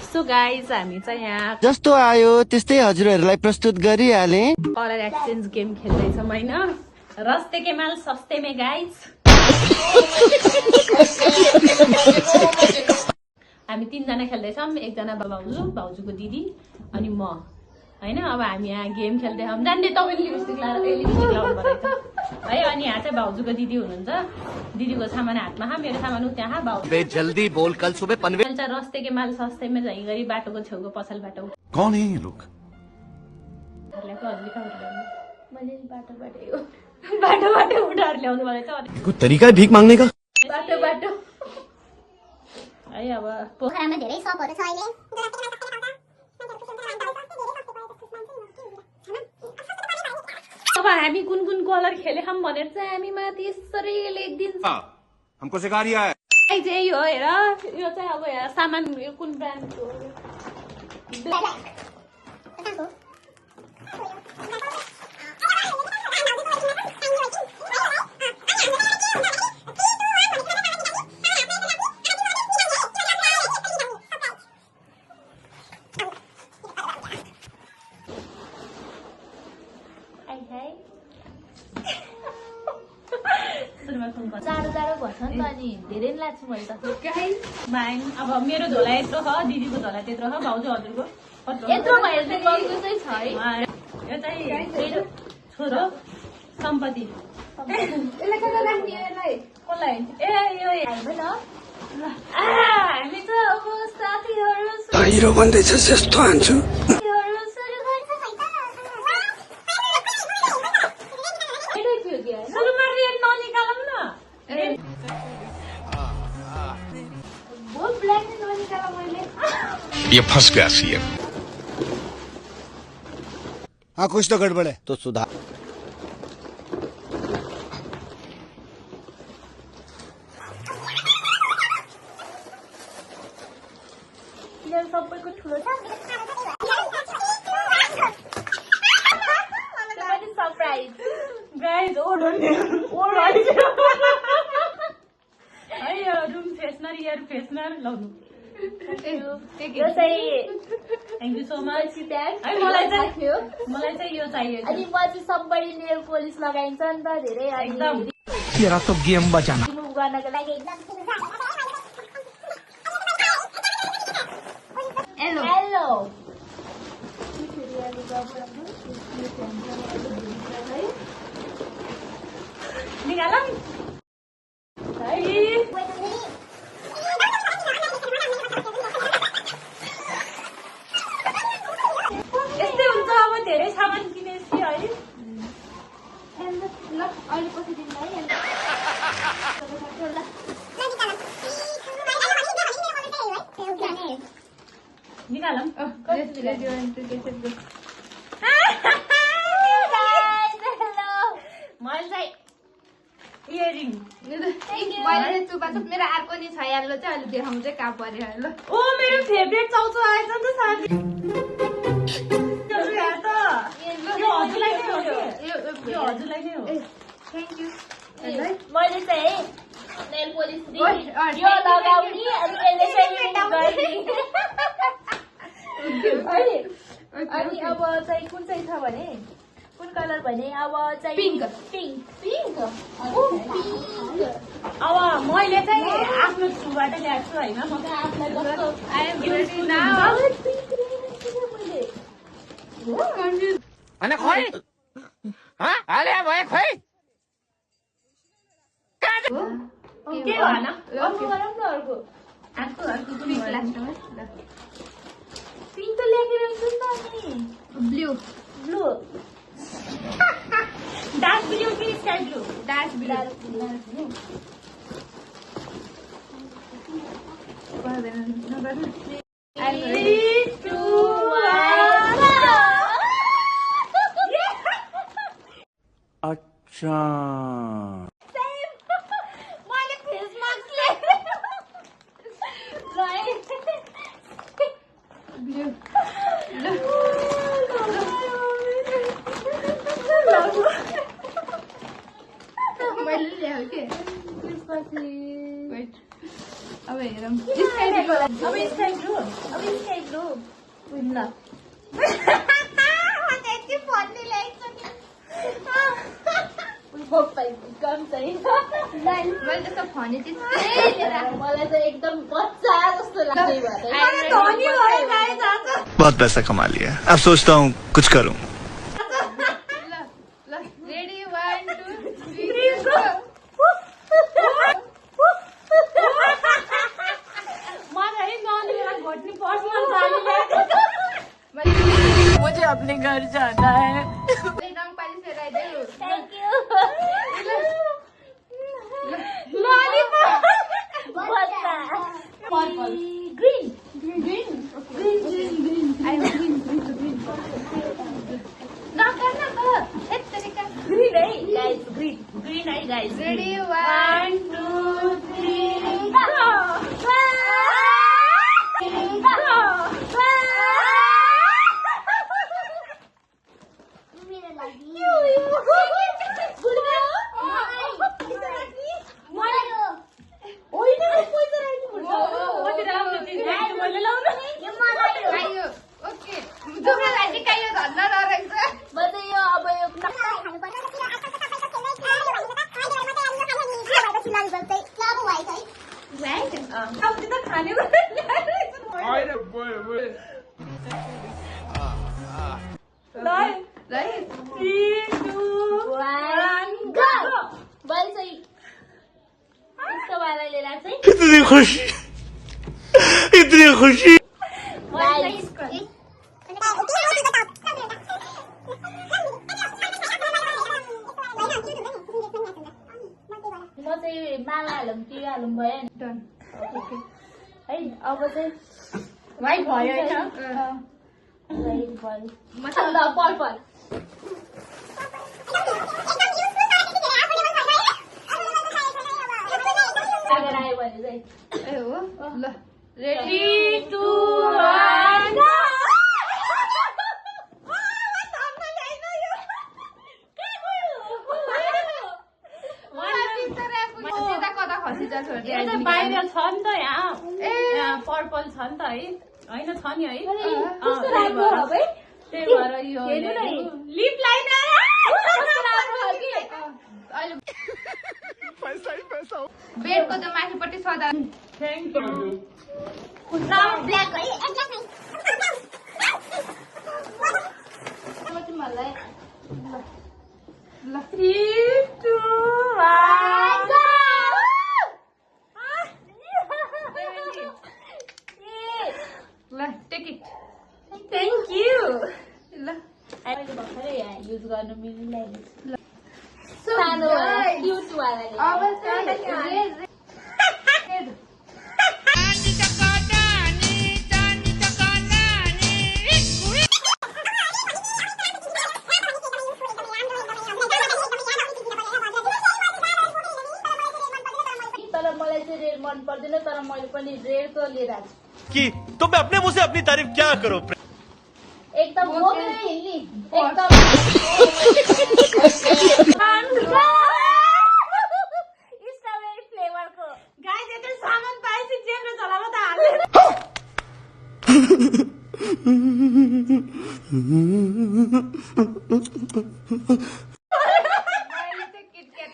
So guys हामी चाहिँ यहाँ जस्तो आयो त्यस्तै हजुरहरूलाई प्रस्तुत गरिहाले। कलर एक्सचेन्ज गेम खेल्दैछौँ होइन, रस्ते के माल सस्ते में गाइज। हामी 3 जना खेल्दैछौँ, एकजना भाउजू, भाउजूको दिदी अनि म होइन। अब हामी यहाँ गेम खेल्दैछौँ। जान्ने तपाईँले लिपस्टिक लाउनु पर्छ है। अनि यहाँ चाहिँ भाउजूको दिदी हुनुहुन्छ, दिदीको सामान हातमा खा, मेरो सामान त्यहाँ भाउजू। जल्दी बोल, कल सुबह पनवेल रस्ते के माल सस्ते में झै गरी बाटोको छेउको पसलबाट कौन है ये लोग? बाटोबाट उठाएर ल्याउनु मलाई त कोई तरीका है भीख मांगने का? बाटो है। अब पोखरामा धेरै सपहरु छ अहिले। अब हामी कुन कलर खेलेछौँ भनेर चाहिँ हामी माथि यसरी लेखिदिन्छ। हमको सिखा रिया है। यही हो हेर, यो चाहिँ अब हेर सामान यो कुन ब्रान्डको हो। जाडो भन्छ नि त, अनि धेरै लाग्छ मैले त। अब मेरो झोला यत्रो छ, दिदीको झोला त्यत्रो छ, भाउजू हजुरको यत्रो भएर चाहिँ गएको चाहिँ छ है। यो चाहिँ मेरो छोरो सम्पत्ति। कसलाई? ए यो हामी त अब साथीहरू हिरो भन्दैछ यस्तो हान्छु। सुरुमा रेड ननिकालौँ न। ब्ल्याक ननिकाला मैले। ये फंस गया सीएम। हाँ कुछ तो गड़बड़ है तो सुधार। सबैको ठुलो छ। सरप्राइज गाइज है रुम फ्रेसनर, एयर फ्रेसनर लाउनु। Thank you so much. है मलाई चाहिँ यो चाहियो। अनि म चाहिँ सबैले नेल पोलिस लगाइन्छ नि त धेरै, एकदम तेरा तो गेम बचाना। रिमुभ गर्नको लागि एकदम। हेलो हेलो निकालौँ यस्तै हुन्छ। अब धेरै सामान किनेपछि है। ल अहिले पछि दिनु है। निकालौँ मैले चाहिँ इयरिङ। मैले चुपाचुप मेरो अर्को नि छ यार, चाहिँ अहिले देखाउनु चाहिँ कहाँ पर्यो ल। ओ मेरो फेभरेट चाउचाउ आएछ नि त साथी। यो हजुरलाई नै हो, यो हजुरलाई नै हो। Thank you. मैले चाहिँ नेल पोलिस यो लगाउने अनि यसले चाहिँ अनि अब चाहिँ कुन चाहिँ छ भने कुन कलर भने अब चाहिँ पिङ्क। पिङ्क अब मैले चाहिँ आफ्नो छुबाट ल्याएको छु होइन। म चाहिँ आफूलाई कस्तो अनि खोइ हाले भयो खोइ के भन अर्को गरौँ न। अर्को कुनै पिङ्क त ल्याएर हुन्छ नि। ब्लू ब्लू डार्क ब्लू कि स्काई ब्लू? Dark blue. अच्छा मैले फेस मास्क ल्याएर मैले ल्याएको के त्यसपछि वेट अब हेरौँ अब स्काई ब्लू ल यति भन्ने ल्याएको कम चाहिँ मैले त्यस्तो भने चाहिँ मलाई त एकदम बच्चा जस्तो लाग्छ बहुत पैसा कमा लिया अब सोचता हूँ कुछ करूँ रेडी 1 2 3 गो मलाई ननिलाई घोट्ने पर्सनल जाने मुझे अपने घर जाना है रङ पाली से राइदेऊ थैंक यू लॉलीपॉप बच्चा पर्पल ग्रीन नगर्न त यत्तरीका ग्रीन है गाइस ग्रीन है गाइस रेडी 1 1 2 3 आयो ओके जुमलाई चाहिँ कायो धन्न नरहेछ इतनी खुशी इतनी खुशी म चाहिँ माला हालौँ टी हालौँ भयो नि है अब चाहिँ वाइट भयो हैन पर्पल अगर आयो भने चाहिँ ए हो ल रेडी 2 1 सिधा कता खसिन्छ छोड्दै यो चाहिँ बाहिर छ नि त यहाँ यहाँ पर्पल छ नि त है हैन छ नि है कस्तो राम्रो हो है त्यही भएर यो हेर्नु न लिप लाइनर कस्तो राम्रो हो कि अहिले बेडको त माथिपट्टि सदा थ्याङ्क यू ब्ल्याक है तिमीहरूलाई 3 2 1 ल टेक इट थ्याङ्क यू ल अहिले भर्खरै यहाँ युज गर्नु मिलिरहेको छ सानो क्युट वालाले अब चाहिँ तर मलाई चाहिँ रेड मन पर्दैन तर मैले पनि रेडको लिएर आएको छु कि तो मैं अपने मुंह से अपनी तारीफ क्या करूं एकदम बोकेर हिँड्ने एकदम स्ट्रबेरी फ्लेभरको गाइस यत्रो सामान पाएपछि जेम्रो झोलामा त हाल्नु